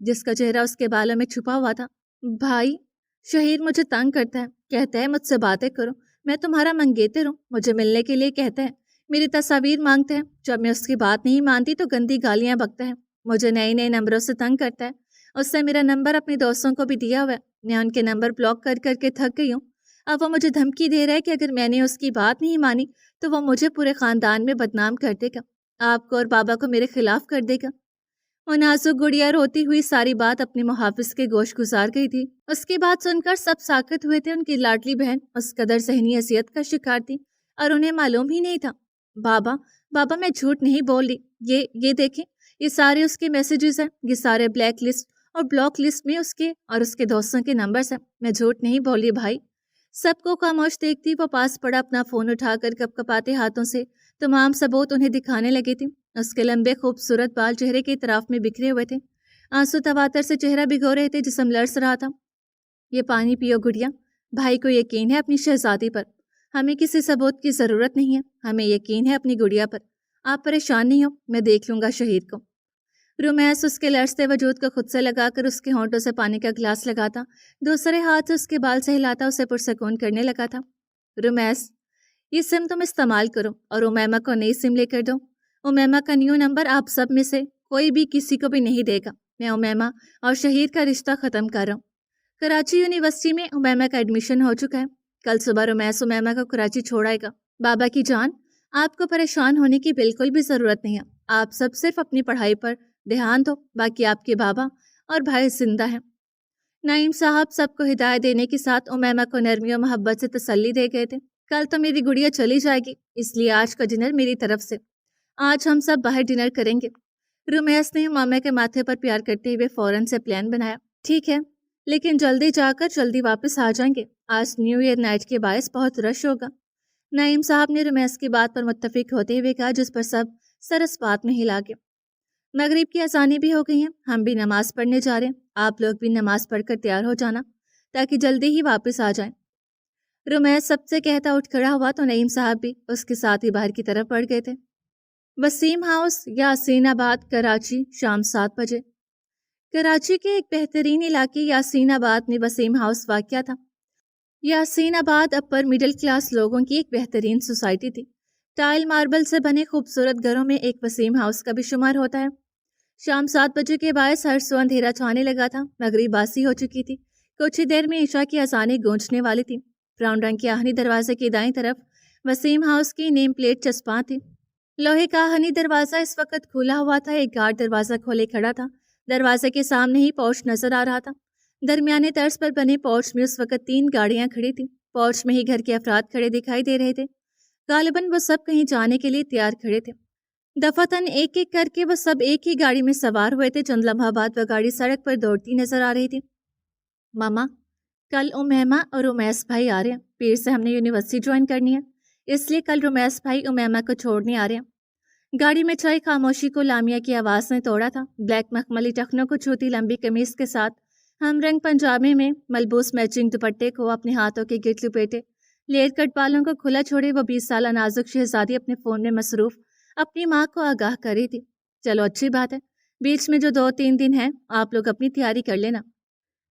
جس کا چہرہ اس کے بالوں میں چھپا ہوا تھا۔ بھائی، شہیر مجھے تنگ کرتا ہے، کہتا ہے مجھ سے باتیں کرو، میں تمہارا منگیتر ہوں، مجھے ملنے کے لیے کہتا ہے، میری تصاویر مانگتا ہے، جب میں اس کی بات نہیں مانتی تو گندی گالیاں بکتا ہے، مجھے نئے نئے نمبروں سے تنگ کرتا ہے۔ اس سے میرا نمبر اپنے دوستوں کو بھی دیا ہوا ہے، میں ان کے نمبر بلاک کر کر کے تھک گئی ہوں۔ اب وہ مجھے دھمکی دے رہا ہے کہ اگر میں نے اس کی بات نہیں مانی تو وہ مجھے پورے خاندان میں بدنام کر دے گا، آپ کو اور بابا کو میرے خلاف کر دے گا۔ وہ نازک گڑیا روتی ہوئی ساری بات اپنے محافظ کے گوش گزار گئی تھی۔ اس کی بات سن کر سب ساکت ہوئے تھے۔ ان کی لاڈلی بہن اس قدر ذہنی اذیت کا شکار تھی اور انہیں معلوم ہی نہیں تھا۔ بابا میں جھوٹ نہیں بول رہی، یہ دیکھیں، یہ سارے اس کے میسیجز ہیں، یہ سارے بلیک لسٹ اور بلاک لسٹ میں اس کے اور اس کے دوستوں کے نمبرز ہیں، میں جھوٹ نہیں بول رہی بھائی۔ سب کو خاموش دیکھتی وہ پاس پڑا اپنا فون اٹھا کر کپ کپاتے ہاتھوں سے تمام ثبوت انہیں دکھانے لگی تھی۔ اس کے لمبے خوبصورت بال چہرے کی طرف میں بکھرے ہوئے تھے، آنسو تواتر سے چہرہ بھگو رہے تھے، جسم لرز رہا تھا۔ یہ پانی پیو گڑیا، بھائی کو یقین ہے اپنی شہزادی پر، ہمیں کسی ثبوت کی ضرورت نہیں ہے، ہمیں یقین ہے اپنی گڑیا پر، آپ پریشان نہیں ہو، میں دیکھ لوں گا شہید کو۔ رومیس اس کے لرزتے وجود کو خود سے لگا کر اس کے ہونٹوں سے پانی کا گلاس لگاتا، دوسرے ہاتھ سے اس کے بال سے ہلاتا اسے پرسکون کرنے لگا تھا۔ رومیس، یہ سم تم استعمال کرو اور امیمہ کو نئی سم لے کر دو۔ امیمہ کا نیو نمبر آپ سب میں سے کوئی بھی کسی کو بھی نہیں دے گا۔ میں امیمہ اور شہید کا رشتہ ختم کر رہا ہوں۔ کراچی یونیورسٹی میں امیمہ کا ایڈمیشن ہو چکا ہے، کل صبح رومیس امیمہ کو کراچی چھوڑ آئے گا۔ بابا کی جان، آپ کو پریشان ہونے کی بالکل بھی ضرورت نہیں ہے، آپ سب صرف اپنی پڑھائی پر دھیان دو، باقی آپ کے بابا اور بھائی زندہ ہیں۔ نعیم صاحب سب کو ہدایت دینے کے ساتھ امیمہ کو نرمی و محبت سے تسلی دے گئے تھے۔ کل تو میری گڑیا چلی جائے گی، اس لیے آج کا ڈنر میری طرف سے، آج ہم سب باہر ڈنر کریں گے۔ رومیس نے امامہ کے ماتھے پر پیار کرتے ہوئے فوراً سے پلان بنایا۔ ٹھیک ہے، لیکن جلدی جا کر جلدی واپس آ جائیں گے، آج نیو ایئر نائٹ کے باعث بہت رش ہوگا۔ نعیم صاحب نے رومیس کی بات پر متفق ہوتے ہوئے کہا، جس پر سب سر اس بات میں ہلا گئے۔ مغرب کی اذانیں بھی ہو گئی ہیں، ہم بھی نماز پڑھنے جا رہے ہیں، آپ لوگ بھی نماز پڑھ کر تیار ہو جانا تاکہ جلدی ہی واپس آ جائیں۔ رومیس سب سے کہتا اٹھ کھڑا ہوا تو نعیم صاحب بھی اس کے ساتھ ہی باہر کی طرف بڑھ گئے تھے۔ وسیم ہاؤس، یاسین آباد، کراچی، شام 7 بجے۔ کراچی کے ایک بہترین علاقے یاسین آباد میں وسیم ہاؤس واقع تھا۔ یاسین آباد اپر مڈل کلاس لوگوں کی ایک بہترین سوسائٹی تھی۔ ٹائل ماربل سے بنے خوبصورت گھروں میں ایک وسیم ہاؤس کا بھی شمار ہوتا ہے۔ شام 7 بجے کے باعث ہر سو اندھیرا چھانے لگا تھا، مغرب باسی ہو چکی تھی، کچھ ہی دیر میں عشاء کی اذانیں گونجنے والی تھی۔ براؤن رنگ کے آہنی دروازے کی دائیں طرف وسیم ہاؤس کی نیم پلیٹ چسپاں تھی۔ لوہے کا آہنی دروازہ اس وقت کھلا ہوا تھا، ایک گارڈ دروازہ کھولے کھڑا تھا، دروازے کے سامنے ہی پورچ نظر آ رہا تھا۔ درمیانے طرز پر بنے پورچ میں اس وقت 3 گاڑیاں کھڑی تھیں، پورچ میں ہی گھر کے افراد کھڑے دکھائی دے رہے تھے، غالباً وہ سب کہیں جانے کے لیے تیار کھڑے تھے۔ دفعتاً ایک ایک کر کے وہ سب ایک ہی گاڑی میں سوار ہوئے تھے۔ چند لمحہ بعد وہ گاڑی سڑک پر دوڑتی نظر آ رہی تھی۔ ماما، کل امیمہ اور رومیس بھائی آ رہے ہیں، پیر سے ہم نے یونیورسٹی جوائن کرنی ہے، اس لیے کل رومیس بھائی امیمہ کو چھوڑنے آ رہے ہیں۔ گاڑی میں چھائی خاموشی کو لامیا کی آواز نے توڑا تھا۔ بلیک مخملی ٹخنوں کو چھوتی لمبی قمیص کے ساتھ ہم رنگ پنجابی میں ملبوس میچنگ دوپٹے کو اپنے ہاتھوں کے گرد لپیٹے، لیئر کٹ بالوں کو کھلا چھوڑے وہ 20 سالہ نازک شہزادی اپنے فون میں مصروف اپنی ماں کو آگاہ کر رہی تھی۔ چلو اچھی بات ہے، بیچ میں جو 2-3 دن ہیں آپ لوگ اپنی تیاری کر لینا۔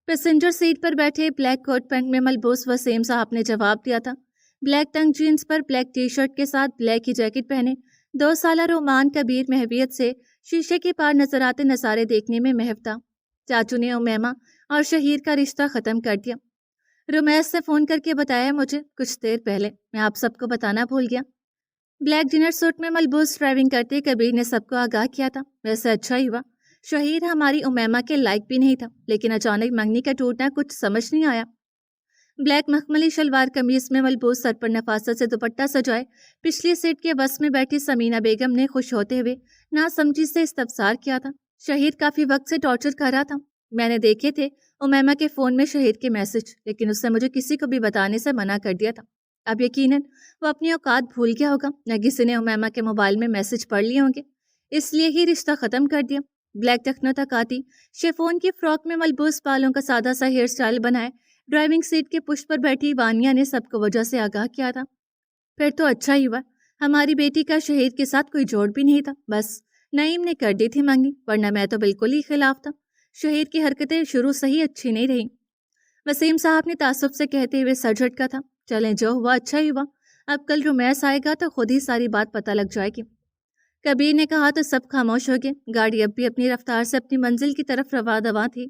پیسنجر سیٹ پر بیٹھے بلیک کوٹ پینٹ میں ملبوس وسیم صاحب نے جواب دیا تھا۔ بلیک ٹنگ جینز پر بلیک ٹی شرٹ کے ساتھ بلیک ہی جیکٹ پہنے 2 سالہ رومان کبیر محویت سے شیشے کے پار نظر آتے نظارے دیکھنے میں محو تھا۔ چاچو نے امیمہ اور شہیر کا رشتہ ختم کر دیا، رومیس نے فون کر کے بتایا مجھے کچھ دیر پہلے، میں آپ سب کو بتانا بھول گیا۔ بلیک ڈنر سوٹ میں ملبوس ڈرائیونگ کرتے کبیر نے سب کو آگاہ کیا تھا۔ ویسے اچھا ہی ہوا، شہید ہماری امیمہ کے لائق بھی نہیں تھا، لیکن اچانک منگنی کا ٹوٹنا کچھ سمجھ نہیں آیا۔ بلیک مخملی شلوار قمیص میں ملبوس، سر پر نفاست سے دوپٹہ سجائے پچھلی سیٹ کے بس میں بیٹھی سمینہ بیگم نے خوش ہوتے ہوئے ناسمجھی سے استفسار کیا تھا۔ شہید کافی وقت سے ٹارچر کر رہا تھا، میں نے دیکھے تھے امیمہ کے فون میں شہید کے میسج، لیکن اس نے مجھے کسی کو بھی بتانے سے منع کر دیا تھا۔ اب یقیناً وہ اپنی اوقات بھول گیا ہوگا، نہ کسی نے امیمہ کے موبائل میں میسج پڑھ لیے ہوں گے، اس لیے ہی رشتہ ختم کر دیا۔ بلیک ٹخنوں تک آتی شیفون کی فراک میں ملبوس بالوں کا سادہ سا ہیئر سٹائل بنائے ڈرائیونگ سیٹ کے پشت پر بیٹھی وانیہ نے سب کو وجہ سے آگاہ کیا تھا۔ پھر تو اچھا ہی ہوا، ہماری بیٹی کا شہید کے ساتھ کوئی جوڑ بھی نہیں تھا، بس نعیم نے کر دی تھی منگنی، ورنہ میں تو بالکل ہی خلاف تھا۔ شہید کی حرکتیں شروع سے ہی اچھی نہیں رہیں۔ وسیم صاحب نے تعصب سے کہتے ہوئے سر جھٹکا تھا، چلیں جو ہوا اچھا ہی ہوا، اب کل رومیس آئے گا تو خود ہی ساری بات پتہ لگ جائے گی۔ کبیر نے کہا تو سب خاموش ہو گئے۔ گاڑی اب بھی اپنی رفتار سے اپنی منزل کی طرف رواں دواں تھی۔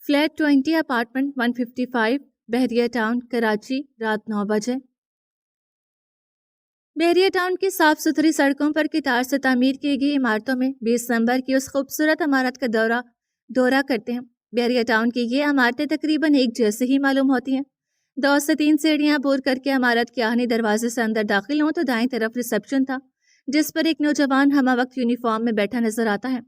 فلیٹ 20 اپارٹمنٹ 155 بحریہ ٹاؤن کراچی، رات 9 بجے۔ بحریہ ٹاؤن کی صاف ستھری سڑکوں پر کتار سے تعمیر کی گئی عمارتوں میں 20 نمبر کی اس خوبصورت عمارت کا دورہ کرتے ہیں۔ بحریہ ٹاؤن کی یہ عمارتیں تقریباً ایک جیسے ہی معلوم ہوتی ہیں۔ 2 سے 3 سیڑھیاں عبور کر کے عمارت کے آہنی دروازے سے اندر داخل ہوں تو دائیں طرف ریسپشن تھا، جس پر ایک نوجوان ہمہ وقت یونیفارم میں بیٹھا نظر آتا ہے۔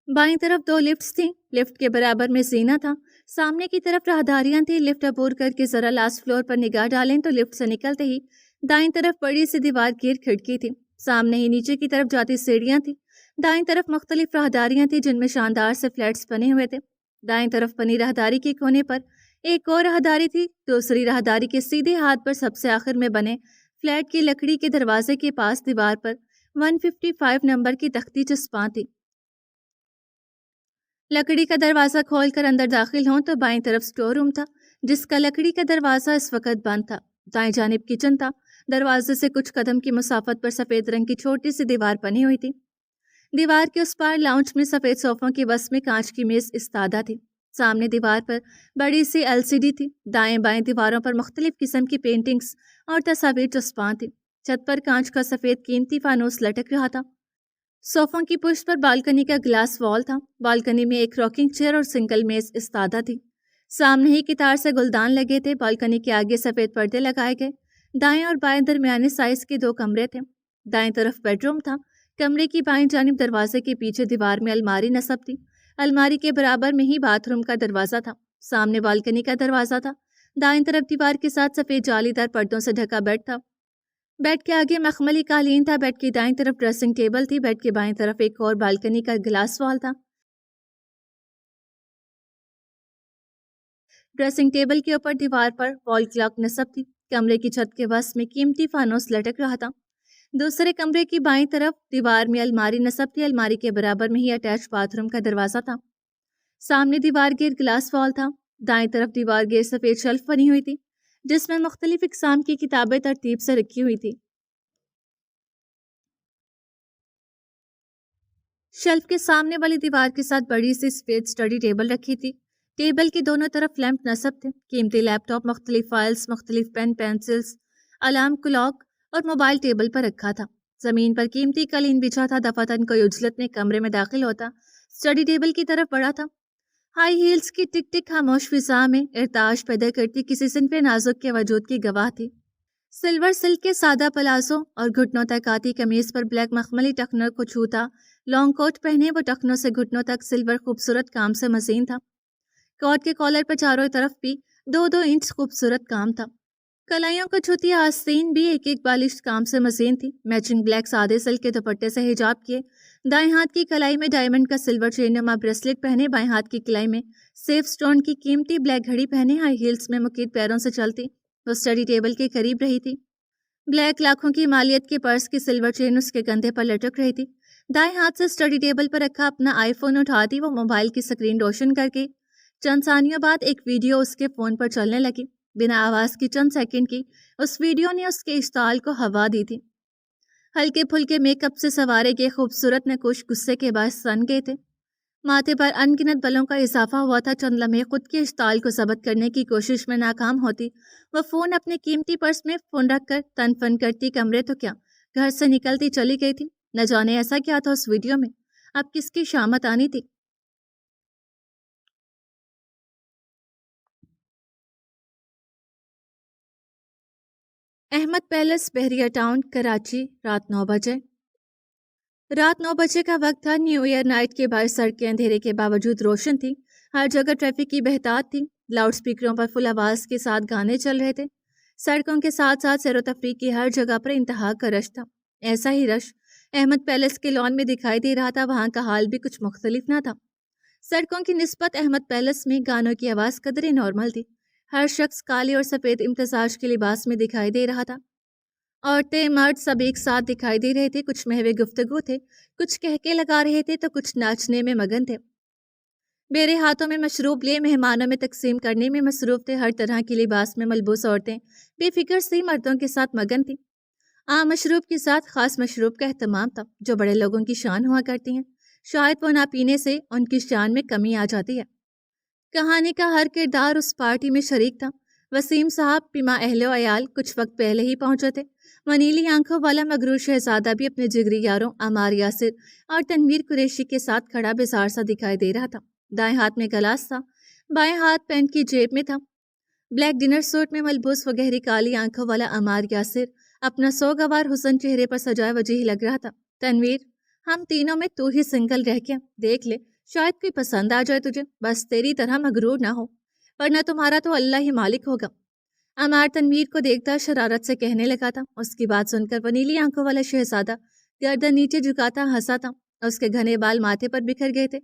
بائیں طرف 2 لفٹس تھیں، لفٹ کے برابر میں زینہ تھا، سامنے کی طرف راہداریاں تھیں۔ لفٹ عبور کر کے ذرا لاسٹ فلور پر نگاہ ڈالیں تو لفٹ سے نکلتے ہی دائیں طرف بڑی سی دیوار گیر کھڑکی تھی، سامنے ہی نیچے کی طرف جاتی سیڑھیاں تھیں، دائیں طرف مختلف راہداریاں تھیں جن میں شاندار سے فلیٹس بنے ہوئے تھے۔ دائیں طرف بنی راہداری کے کونے پر ایک اور راہداری تھی، دوسری راہداری کے سیدھے ہاتھ پر سب سے آخر میں بنے فلیٹ کی لکڑی کے دروازے کے پاس دیوار پر 155 نمبر کی تختی چسپاں تھی۔ لکڑی کا دروازہ کھول کر اندر داخل ہوں تو بائیں طرف سٹور روم تھا، جس کا لکڑی کا دروازہ اس وقت بند تھا۔ دائیں جانب کچن تھا، دروازے سے کچھ قدم کی مسافت پر سفید رنگ کی چھوٹی سی دیوار بنی ہوئی تھی۔ دیوار کے اس پار لاؤنج میں سفید صوفوں کی وسط میں کانچ کی میز استادہ تھی، سامنے دیوار پر بڑی سی LCD تھی، دائیں بائیں دیواروں پر مختلف قسم کی پینٹنگز اور تصاویر چسپاں تھی۔ چھت پر کانچ کا سفید قیمتی فانوس لٹک رہا تھا۔ صوفوں کی پشت پر بالکنی کا گلاس وال تھا، بالکنی میں ایک راکنگ چیئر اور سنگل میز استادہ تھی، سامنے ہی کتار سے گلدان لگے تھے۔ بالکنی کے آگے سفید پردے لگائے گئے، دائیں اور بائیں درمیانے سائز کے 2 کمرے تھے، دائیں طرف بیڈ روم تھا۔ کمرے کی بائیں جانب دروازے کے پیچھے دیوار میں الماری نصب تھی، الماری کے برابر میں ہی باتھ روم کا دروازہ تھا، سامنے بالکنی کا دروازہ تھا، دائیں طرف دیوار کے ساتھ سفید جالی دار پردوں سے ڈھکا بیڈ تھا، بیڈ کے آگے مخملی قالین تھا، بیڈ کی دائیں طرف ڈریسنگ ٹیبل تھی، بیڈ کے بائیں طرف ایک اور بالکنی کا گلاس وال تھا۔ ڈریسنگ ٹیبل کے اوپر دیوار پر وال کلاک نصب تھی، کمرے کی چھت کے وسط میں قیمتی فانوس لٹک رہا تھا۔ دوسرے کمرے کی بائیں طرف دیوار میں الماری نصب تھی، الماری کے برابر میں ہی اٹیچ باتھ روم کا دروازہ تھا، سامنے دیوار گیر گلاس وال تھا، دائیں طرف دیوار گیر سفید شیلف بنی ہوئی تھی جس میں مختلف اقسام کی کتابیں ترتیب سے رکھی ہوئی تھی۔ شیلف کے سامنے والی دیوار کے ساتھ بڑی سی سفید اسٹڈی ٹیبل رکھی تھی، ٹیبل کی دونوں طرف لیمپ نصب تھے، قیمتی لیپ ٹاپ، مختلف فائلز، مختلف پین پینسلز، الارم کلاک اور موبائل ٹیبل پر رکھا تھا۔ زمین پر قیمتی قالین بچھا تھا، دفعتاً کوئی عجلت میں کمرے میں داخل ہوتا اسٹڈی ٹیبل کی طرف بڑھا تھا۔ ہائی ہیلز کی ٹک ٹک خاموش فضا میں ارتعاش پیدا کرتی کسی صنف نازک کے وجود کی گواہ تھی۔ سلور سلک کے سادہ پلازو اور گھٹنوں تک آتی قمیض پر بلیک مخملی ٹخنوں کو چھوتا لانگ کوٹ پہنے، وہ ٹخنوں سے گھٹنوں تک سلور خوبصورت کام سے مزین تھا۔ کوٹ کے کالر پر چاروں طرف بھی 2-2 انچ خوبصورت کام تھا، کلائیوں کو چھوتی آستین بھی ایک ایک بالش کام سے مزین تھی۔ میچنگ بلیک سادے سلک کے دوپٹے سے حجاب کیے، دائیں ہاتھ کی کلائی میں ڈائمنڈ کا سلور چین نما بریسلٹ پہنے، بائیں ہاتھ کی کلائی میں سیف سٹون کی قیمتی بلیک گھڑی پہنے، ہائی ہیلز میں مکید پیروں سے چلتی وہ اسٹڈی ٹیبل کے قریب رہی تھی۔ بلیک لاکھوں کی مالیت کے پرس کی سلور چین اس کے کندھے پر لٹک رہی تھی۔ دائیں ہاتھ سے اسٹڈی ٹیبل پر رکھا اپنا آئی فون اٹھاتی وہ موبائل کی سکرین روشن کر کے چند ثانیوں بعد ایک ویڈیو اس کے فون پر چلنے لگی۔ بنا آواز کی چند سیکنڈ کی اس ویڈیو نے اس کے اشتعال کو ہوا دی تھی۔ ہلکے پھلکے میک اپ سے سوارے گئے خوبصورت نقوش غصے کے باعث سن گئے تھے، ماتھے پر ان گنت بلوں کا اضافہ ہوا تھا۔ چند لمحے خود کے اشتعال کو ضبط کرنے کی کوشش میں ناکام ہوتی وہ فون اپنے قیمتی پرس میں فون رکھ کر تن فن کرتی کمرے تو کیا گھر سے نکلتی چلی گئی تھی۔ نہ جانے ایسا کیا تھا اس ویڈیو میں، اب کس کی شامت آنی تھی۔ احمد پیلس، بحریہ ٹاؤن کراچی، رات 9 بجے۔ رات 9 بجے کا وقت تھا۔ نیو ایئر نائٹ کے باعث سڑکیں اندھیرے کے باوجود روشن تھیں، ہر جگہ ٹریفک کی بہتات تھی، لاؤڈ سپیکروں پر فل آواز کے ساتھ گانے چل رہے تھے، سڑکوں کے ساتھ ساتھ سیر و تفریح کی ہر جگہ پر انتہا کا رش تھا۔ ایسا ہی رش احمد پیلس کے لان میں دکھائی دے رہا تھا، وہاں کا حال بھی کچھ مختلف نہ تھا۔ سڑکوں کی نسبت احمد پیلس میں گانوں کی آواز قدرے نارمل تھی، ہر شخص کالے اور سفید امتزاج کے لباس میں دکھائی دے رہا تھا، عورتیں مرد سب ایک ساتھ دکھائی دے رہے تھے، کچھ محو گفتگو تھے، کچھ کہکے لگا رہے تھے تو کچھ ناچنے میں مگن تھے۔ میرے ہاتھوں میں مشروب لیے مہمانوں میں تقسیم کرنے میں مصروف تھے۔ ہر طرح کی لباس میں ملبوس عورتیں بے فکر سی مردوں کے ساتھ مگن تھیں۔ عام مشروب کے ساتھ خاص مشروب کا اہتمام تھا جو بڑے لوگوں کی شان ہوا کرتی ہیں۔ شاید وہ نہ پینے سے ان کی شان میں کمی آ جاتی ہے۔ کہانی کا ہر کردار اس پارٹی میں شریک تھا۔ وسیم صاحب پیما اہل و عیال کچھ وقت پہلے ہی پہنچے تھے۔ منیلی آنکھوں والا مغرور شہزادہ بھی اپنے جگری یاروں عمار یاسر اور تنویر قریشی کے ساتھ کھڑا بیزار سا دکھائی دے رہا تھا۔ دائیں ہاتھ میں گلاس تھا، بائیں ہاتھ پینٹ کی جیب میں تھا۔ بلیک ڈنر سوٹ میں ملبوس وہ گہری کالی آنکھوں والا عمار یاسر اپنا سوگوار حسن چہرے پر سجائے وجہ لگ رہا تھا۔ تنویر، ہم تینوں میں تو ہی سنگل رہ گیا، دیکھ لے شاید کوئی پسند آ جائے تجھے، بس تیری طرح مغرور نہ ہو، ورنہ تمہارا تو اللہ ہی مالک ہوگا۔ عمار تنویر کو دیکھتا شرارت سے کہنے لگا تھا۔ اس کی بات سن کر وہ نیلی آنکھوں والا شہزادہ گردن نیچے جھکاتا ہنسا تھا۔ اس کے گھنے بال ماتھے پر بکھر گئے تھے۔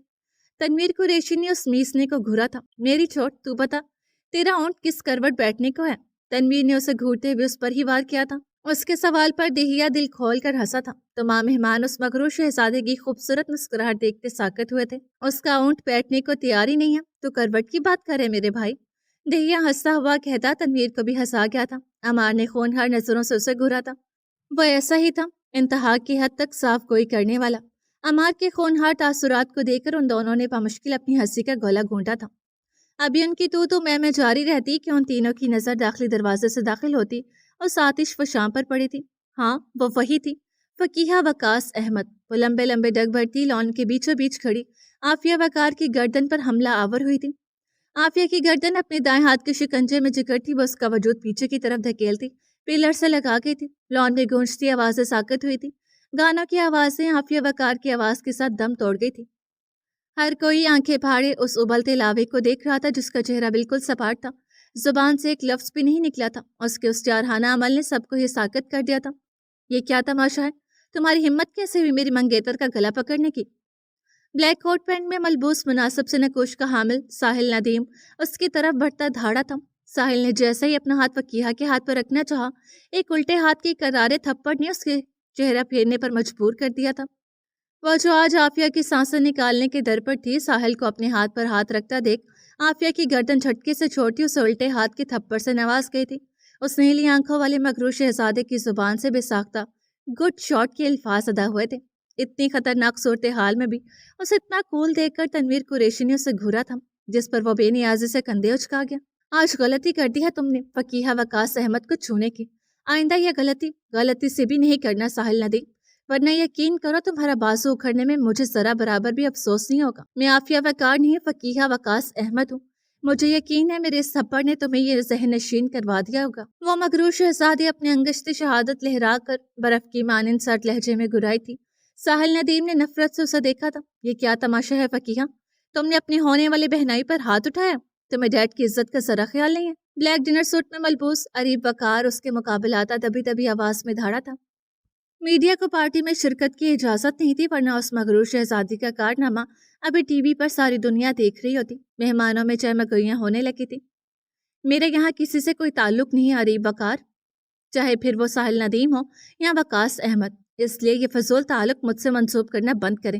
تنویر قریشی نے اس میسنے کو گھورا تھا۔ میری چھوٹ، تو بتا تیرا اونٹ کس کروٹ بیٹھنے کو ہے؟ تنویر نے اسے گھورتے ہوئے اس پر ہی وار کیا تھا۔ اس کے سوال پر دہیا دل کھول کر ہنسا تھا۔ تمام مہمان اس مغرور شہزادے کی خوبصورت مسکراہٹ دیکھتے ساکت ہوئے تھے۔ اس کا اونٹ بیٹھنے کو تیار ہی نہیں ہے تو کروٹ کی بات کرے میرے بھائی، دہیا ہنستا ہوا کہتا۔ تنویر کو بھی ہنسا گیا تھا۔ عمار نے خونہار نظروں سے اسے گھورا تھا۔ وہ ایسا ہی تھا، انتہا کی حد تک صاف گوئی کرنے والا۔ عمار کے خونہار تاثرات کو دیکھ کر ان دونوں نے بمشکل اپنی ہنسی کا گولا گھونٹا تھا۔ ابھی ان کی تو میں جاری رہتی کہ ان تینوں کی نظر داخلی دروازے سے داخل ہوتی اور آتش فشاں پر پڑی تھی۔ ہاں، وہ وہی تھی، فقیہہ وقاص احمد۔ وہ لمبے لمبے ڈگ بھرتی لان کے بیچوں بیچ کھڑی عافیہ وقار کی گردن پر حملہ آور ہوئی تھی۔ عافیہ کی گردن اپنے دائیں ہاتھ کے شکنجے میں جکڑتی وہ اس کا وجود پیچھے کی طرف دھکیلتی پلر سے لگا گئی تھی۔ لان میں گونجتی آوازیں ساکت ہوئی تھی۔ گانوں کی آوازیں عافیہ وقار کی آواز کے ساتھ دم توڑ گئی تھی۔ ہر کوئی آنکھیں پھاڑے اس ابلتے لاوے کو دیکھ رہا تھا جس کا چہرہ بالکل سپاٹ تھا۔ زبان سے ایک لفظ بھی نہیں نکلا تھا۔ اس کے اس جارحانہ عمل نے سب کو یہ ساکت کر دیا تھا۔ یہ کیا تماشا ہے؟ تمہاری ہمت کیسے ہوئی میری منگیتر کا گلا پکڑنے کی؟ بلیک کوٹ پینٹ میں ملبوس مناسب سے نکوش کا حامل ساحل ندیم اس کی طرف بڑھتا دھاڑا تھا۔ ساحل نے جیسے ہی اپنا ہاتھ فقیہہ کے ہاتھ پر رکھنا چاہا، ایک الٹے ہاتھ کے کرارے تھپڑ نے اس کے چہرہ پھیرنے پر مجبور کر دیا تھا۔ وہ جو آج عافیہ کی سانسیں نکالنے کے در پر تھی، ساحل کو اپنے ہاتھ پر ہاتھ رکھتا دیکھ عافیہ کی گردن جھٹکے سے چھوڑتی اسے الٹے ہاتھ کے تھپڑ سے نواز گئی تھی۔ اس نیلی آنکھوں والے مغرور شہزادے کی زبان سے بے ساختہ گڈ شاٹ کے الفاظ ادا ہوئے تھے۔ اتنی خطرناک صورتحال میں بھی اسے اتنا کول دیکھ کر تنویر قریشی نے اسے گھورا تھا، جس پر وہ بے نیازی سے کندھے اچکا گیا۔ آج غلطی کر دی ہے تم نے فقیہہ وقاص احمد کو چھونے کی۔ آئندہ یہ غلطی سے بھی نہیں کرنا ساحل ندیم، ورنہ یقین کرو تمہارا بازو اکھڑنے میں مجھے ذرا برابر بھی افسوس نہیں ہوگا۔ میں عافیہ وقار نہیں فقیہہ وقاص احمد ہوں۔ مجھے یقین ہے میرے اس تھپڑ نے تمہیں یہ ذہن نشین کروا دیا ہوگا۔ وہ مغرور شہزادی اپنے انگشت شہادت لہرا کر برف کی مانند سرد لہجے میں گرائی تھی۔ ساحل ندیم نے نفرت سے اسے دیکھا تھا۔ یہ کیا تماشا ہے فقیہہ؟ تم نے اپنی ہونے والی بہنائی پر ہاتھ اٹھایا؟ تمہیں ڈیڈ کی عزت کا ذرا خیال نہیں ہے؟ بلیک ڈنر سوٹ میں ملبوس اریب وقار اس کے مقابل آتا دبی دبی آواز میں دھاڑا تھا۔ میڈیا کو پارٹی میں شرکت کی اجازت نہیں تھی، ورنہ اس مغرور شہزادی کا کارنامہ ابھی ٹی وی پر ساری دنیا دیکھ رہی ہوتی۔ مہمانوں میں چہمگوئیاں ہونے لگی تھی۔ میرے یہاں کسی سے کوئی تعلق نہیں ہے اریب وقار، چاہے پھر وہ ساحل ندیم ہو یا وقاص احمد، اس لیے یہ فضول تعلق مجھ سے منسوب کرنا بند کریں۔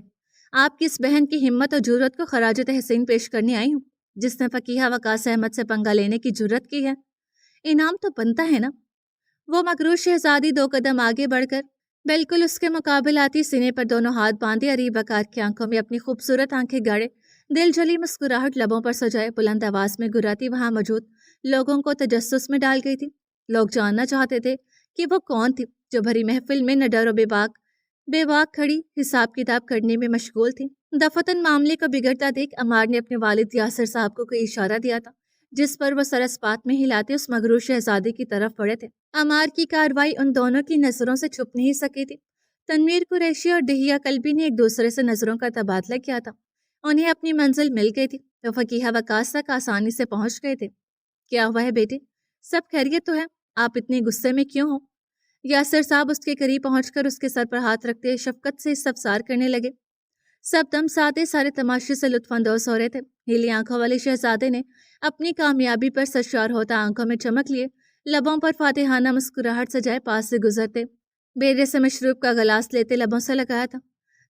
آپ کی اس بہن کی ہمت اور جرأت کو خراج تحسین پیش کرنے آئی ہوں، جس نے فقیہہ وقاص احمد سے پنگا لینے کی جرأت کی ہے۔ انعام تو بنتا ہے نا؟ وہ مغرور شہزادی 2 قدم آگے بڑھ کر بالکل اس کے مقابل آتی سینے پر دونوں ہاتھ باندھے اریب وقار کی آنکھوں میں اپنی خوبصورت آنکھیں گاڑے دل جلی مسکراہٹ لبوں پر سجائے بلند آواز میں گراتی وہاں موجود لوگوں کو تجسس میں ڈال گئی تھی۔ لوگ جاننا چاہتے تھے کہ وہ کون تھی جو بھری محفل میں نہ ڈر و بے باک کھڑی حساب کتاب کرنے میں مشغول تھی۔ دفتن معاملے کو بگڑتا دیکھ عمار نے اپنے والد یاسر صاحب کو کوئی اشارہ دیا تھا، جس پر وہ سر اسپات میں ہلاتے اس مغرور شہزادی کی طرف بڑھے تھے۔ عمار کی کارروائی ان دونوں کی نظروں سے چھپ نہیں سکی تھی۔ تنویر قریشی اور دہیا قلبی نے ایک دوسرے سے نظروں کا تبادلہ کیا تھا۔ انہیں اپنی منزل مل گئی تھی۔ وہ فقیہہ وقاص تک آسانی سے پہنچ گئے تھے۔ کیا ہوا ہے بیٹے؟ سب خیریت تو ہے؟ آپ اتنے غصے میں کیوں ہو؟ یاسر صاحب اس کے قریب پہنچ کر اس کے سر پر ہاتھ رکھتے شفقت سے استفسار کرنے لگے۔ سب دم ساتھ سارے تماشے سے لطف اندوز ہو رہے تھے۔ نیلی آنکھوں والے شہزادے نے اپنی کامیابی پر سرشار ہوتا آنکھوں میں چمک لیے لبوں پر فاتحانہ مسکراہٹ سجائے پاس سے گزرتے بیرے سے مشروب کا گلاس لیتے لبوں سے لگایا تھا۔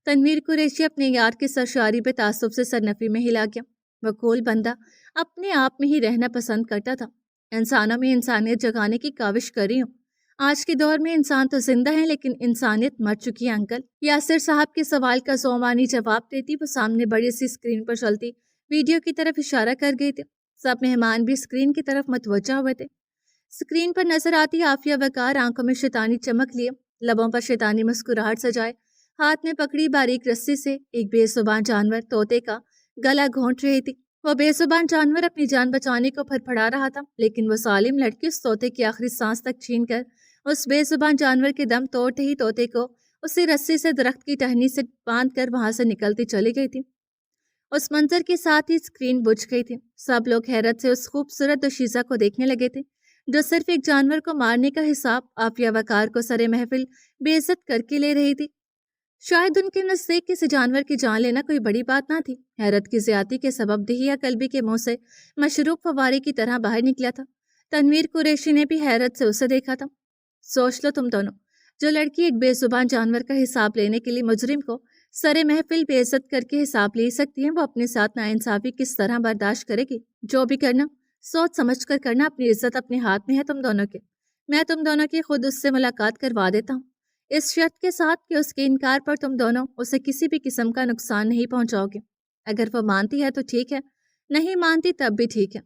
تنویر قریشی اپنے یار کی سرشاری پہ تعصب سے سرنفی میں ہلا گیا۔ وہ کول بندہ اپنے آپ میں ہی رہنا پسند کرتا تھا۔ انسانوں میں انسانیت جگانے کی کاوش کر رہی ہوں۔ آج کے دور میں انسان تو زندہ ہے لیکن انسانیت مر چکی ہے انکل۔ یاسر صاحب کے سوال کا زومانی جواب دیتی وہ سامنے بڑی سی اسکرین پر چلتی ویڈیو کی طرف اشارہ کر گئی تھی۔ سب مہمان بھی اسکرین کی طرف متوجہ ہوئے تھے۔ اسکرین پر نظر آتی عافیہ وقار آنکھوں میں شیطانی چمک لیے، لبوں پر شیطانی مسکراہٹ سجائے، ہاتھ میں پکڑی باریک رسی سے ایک بے زبان جانور طوطے کا گلا گھونٹ رہی تھی۔ وہ بے زبان جانور اپنی جان بچانے کو پھڑپڑا رہا تھا، لیکن وہ ظالم لڑکی اس طوطے کی آخری سانس تک چھین کر اس بے زبان جانور کے دم توڑتے ہی طوطے کو اسی رسی سے درخت کی ٹہنی سے باندھ کر وہاں سے نکلتی چلی گئی تھی۔ اس منظر کے ساتھ ہی اسکرین بجھ گئی تھی۔ سب لوگ حیرت سے اس خوبصورت دوشیزہ کو دیکھنے لگے تھے جو صرف ایک جانور کو مارنے کا حساب عافیہ وقار کو سرے محفل بے عزت کر کے لے رہی تھی۔ شاید ان کے نزدیک کسی جانور کی جان لینا کوئی بڑی بات نہ تھی۔ حیرت کی زیادتی کے سبب دہیا قلبی کے منہ سے مشروب فوارے کی طرح باہر نکلا تھا۔ تنویر قریشی نے بھی حیرت سے اسے دیکھا تھا۔ سوچ لو تم دونوں، جو لڑکی ایک بے زبان جانور کا حساب لینے کے لیے مجرم کو سرے محفل بے عزت کر کے حساب لے سکتی ہے، وہ اپنے ساتھ ناانصافی کس طرح برداشت کرے گی؟ جو بھی کرنا سوچ سمجھ کر کرنا، اپنی عزت اپنے ہاتھ میں ہے تم دونوں کے۔ میں تم دونوں کی خود اس سے ملاقات کروا دیتا ہوں، اس شرط کے ساتھ کہ اس کے انکار پر تم دونوں اسے کسی بھی قسم کا نقصان نہیں پہنچاؤ گے۔ اگر وہ مانتی ہے تو ٹھیک ہے، نہیں مانتی تب بھی ٹھیک ہے۔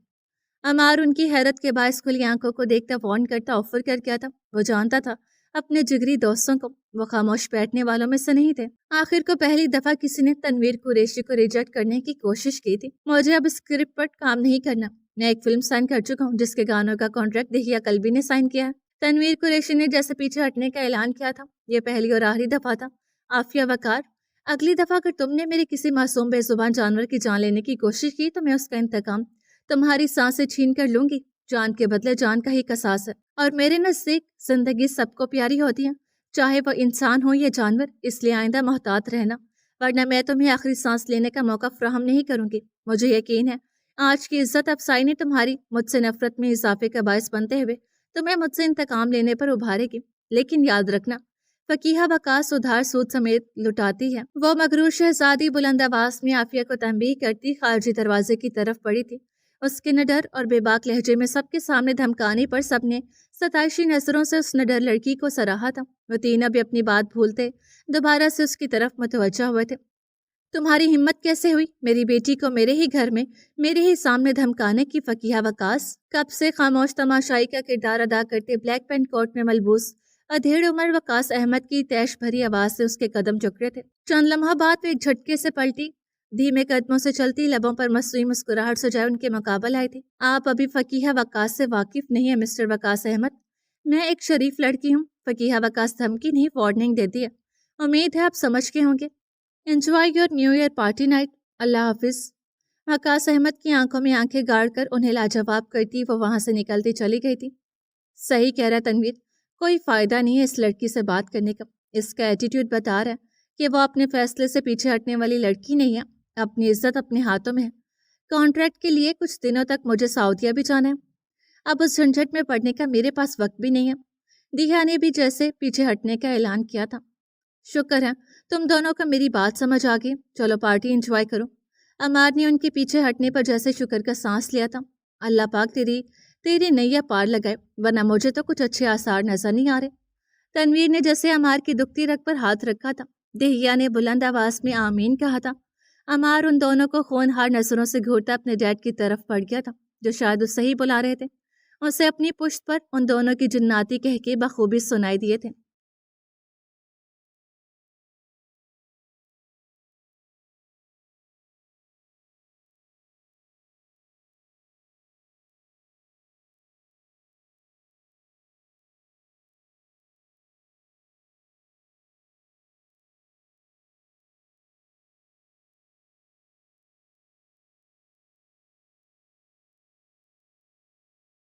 عمار ان کی حیرت کے باعث کھلی آنکھوں کو دیکھتا فون کرتا آفر کر کیا تھا۔ وہ جانتا تھا اپنے جگری دوستوں کو، وہ خاموش بیٹھنے والوں میں سے نہیں تھے۔ آخر کو پہلی دفعہ کسی نے تنویر قریشی کو ریجیکٹ کرنے کی کوشش کی تھی۔ مجھے اب اسکرپٹ پر کام نہیں کرنا، میں ایک فلم سائن کر چکا ہوں جس کے گانوں کا کانٹریکٹ دہیا قلبی نے سائن کیا ہے۔ تنویر قریشی نے جیسے پیچھے ہٹنے کا اعلان کیا تھا، یہ پہلی اور آخری دفعہ تھا۔ عافیہ وقار، اگلی دفعہ اگر تم نے میرے کسی معصوم بے زبان جانور کی جان لینے کی کوشش کی تو میں اس کا انتقام تمہاری سانسیں چھین کر لوں گی۔ جان کے بدلے جان کا ہی قصاص ہے، اور میرے نزدیک زندگی سب کو پیاری ہوتی ہے، چاہے وہ انسان ہو یا جانور، اس لیے آئندہ محتاط رہنا، ورنہ میں تمہیں آخری سانس لینے کا موقع فراہم نہیں کروں گی۔ مجھے یقین ہے آج کی عزت افزائی نے تمہاری مجھ سے نفرت میں اضافے کا باعث بنتے ہوئے تمہیں مجھ سے انتقام لینے پر ابھارے گی، لیکن یاد رکھنا فقیہہ وقاص ادھار سود سمیت لٹاتی ہے۔ وہ مغرور شہزادی بلند آواز میں عافیہ کو تنبیہ کرتی خارجی دروازے کی طرف بڑھی تھی۔ اس کے نڈر اور بے باک لہجے میں سب کے سامنے دھمکانے پر سب نے ستائشی نظروں سے اس نڈر لڑکی کو سراہا تھا۔ وہ تینوں بھی اپنی بات بھولتے دوبارہ سے اس کی طرف متوجہ ہوئے تھے۔ تمہاری ہمت کیسے ہوئی میری بیٹی کو میرے ہی گھر میں میرے ہی سامنے دھمکانے کی؟ فقیہہ وقاص کب سے خاموش تماشائی کا کردار ادا کرتے بلیک پینٹ کوٹ میں ملبوس ادھیڑ عمر وقاص احمد کی تیش بھری آواز سے اس کے قدم جکڑے تھے۔ چند لمحہ بعد وہ ایک جھٹکے سے پلٹی، دھیمے قدموں سے چلتی، لبوں پر مصنوعی مسکراہٹ سجائے ان کے مقابل آئی تھی۔ آپ ابھی فقیہہ وقاص سے واقف نہیں ہیں مسٹر وقاص احمد، میں ایک شریف لڑکی ہوں۔ فقیہہ وقاص دھمکی نہیں وارننگ دیتی ہے، امید ہے آپ سمجھ کے ہوں گے۔ Enjoy your new year party night, اللہ حافظ۔ وقاص احمد کی آنکھوں میں آنکھیں گاڑ کر انہیں لاجواب کرتی وہ وہاں سے نکلتی چلی گئی تھی۔ صحیح کہہ رہا تنویر، کوئی فائدہ نہیں ہے اس لڑکی سے بات کرنے کا، اس کا ایٹیٹیوڈ بتا رہا ہے کہ وہ اپنے فیصلے سے پیچھے ہٹنے والی لڑکی نہیں ہے، اپنی عزت اپنے ہاتھوں میں ہے۔ کانٹریکٹ کے لیے کچھ دنوں تک مجھے سعودیہ بھی جانا ہے، اب اس جھنجھٹ میں پڑنے کا میرے پاس وقت بھی نہیں ہے۔ دیہا نے بھی جیسے پیچھے ہٹنے کا اعلان کیا تھا۔ شکر ہے تم دونوں کو میری بات سمجھ آ گئی، چلو پارٹی انجوائے کرو۔ عمار نے ان کے پیچھے ہٹنے پر جیسے شکر کا سانس لیا تھا۔ اللہ پاک تیری نیا پار لگائے، ورنہ مجھے تو کچھ اچھے آثار نظر نہیں آ رہے۔ تنویر نے جیسے عمار کی دکھتی رگ پر ہاتھ رکھا تھا، دہیا نے بلند آواز میں آمین کہا تھا۔ عمار ان دونوں کو خونہار نظروں سے گھورتا اپنے ڈیڈ کی طرف بڑھ گیا تھا جو شاید اسے ہی بلا رہے تھے۔ اسے اپنی پشت پر ان دونوں کی جناتی کہکے بخوبی سنائی دیے تھے۔